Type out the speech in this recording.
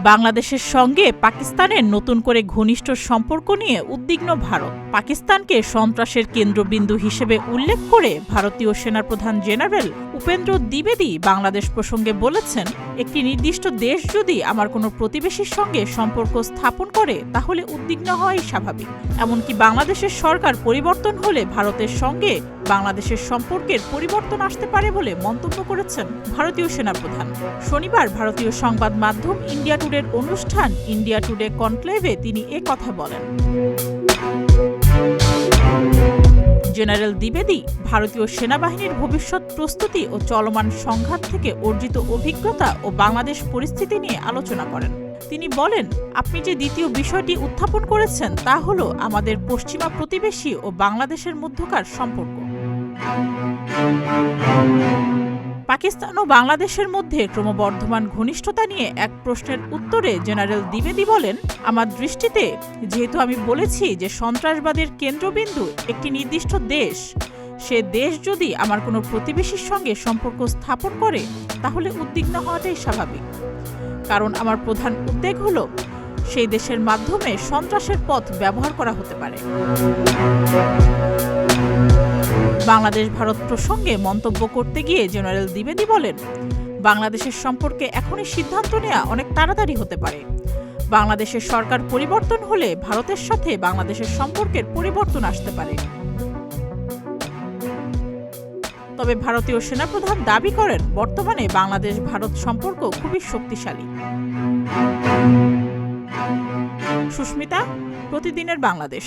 বাংলাদেশের সঙ্গে পাকিস্তানের নতুন করে ঘনিষ্ঠ সম্পর্ক নিয়ে উদ্বিগ্ন ভারত। পাকিস্তানকে সন্ত্রাসের কেন্দ্রবিন্দু হিসেবে উল্লেখ করে ভারতীয় সেনাপ্রধান জেনারেল উপেন্দ্র দ্বিবেদী বাংলাদেশ প্রসঙ্গে বলেছেন, একটি নির্দিষ্ট দেশ যদি আমার কোনো প্রতিবেশীর সঙ্গে সম্পর্ক স্থাপন করে তাহলে উদ্বিগ্ন হওয়াই স্বাভাবিক। এমনকি বাংলাদেশের সরকার পরিবর্তন হলে ভারতের সঙ্গে বাংলাদেশের সম্পর্কের পরিবর্তন আসতে পারে বলে মন্তব্য করেছেন ভারতীয় সেনাপ্রধান। শনিবার ভারতীয় সংবাদ মাধ্যম ইন্ডিয়া টুডের অনুষ্ঠান ইন্ডিয়া টুডে কনক্লেভে তিনি কথা বলেন। জেনারেল দ্বিবেদী ভারতীয় সেনাবাহিনীর ভবিষ্যৎ প্রস্তুতি ও চলমান সংঘাত থেকে অর্জিত অভিজ্ঞতা ও বাংলাদেশ পরিস্থিতি নিয়ে আলোচনা করেন। তিনি বলেন, আপনি যে দ্বিতীয় বিষয়টি উত্থাপন করেছেন তা হল আমাদের পশ্চিমা প্রতিবেশী ও বাংলাদেশের মধ্যকার সম্পর্ক। পাকিস্তান ও বাংলাদেশের মধ্যে ক্রমবর্ধমান ঘনিষ্ঠতা নিয়ে এক প্রশ্নের উত্তরে জেনারেল দ্বিবেদী বলেন, আমার দৃষ্টিতে যেহেতু আমি বলেছি যে সন্ত্রাসবাদের কেন্দ্রবিন্দু একটি নির্দিষ্ট দেশ, সে দেশ যদি আমার কোনো প্রতিবেশীর সঙ্গে সম্পর্ক স্থাপন করে তাহলে উদ্বিগ্ন হওয়াটাই স্বাভাবিক। কারণ আমার প্রধান উদ্বেগ হল সেই দেশের মাধ্যমে সন্ত্রাসের পথ ব্যবহার করা হতে পারে। বাংলাদেশ ভারত প্রসঙ্গে মন্তব্য করতে গিয়ে জেনারেল দ্বিবেদী বলেন, বাংলাদেশের সম্পর্কে এখনই সিদ্ধান্ত নেওয়া অনেক তাড়াতাড়ি হতে পারে। বাংলাদেশের সরকার পরিবর্তন হলে ভারতের সাথে বাংলাদেশের সম্পর্কের পরিবর্তন আসতে পারে। তবে ভারতীয় সেনাপ্রধান দাবি করেন, বর্তমানে বাংলাদেশ ভারত সম্পর্ক খুবই শক্তিশালী। সুস্মিতা, প্রতিদিনের বাংলাদেশ।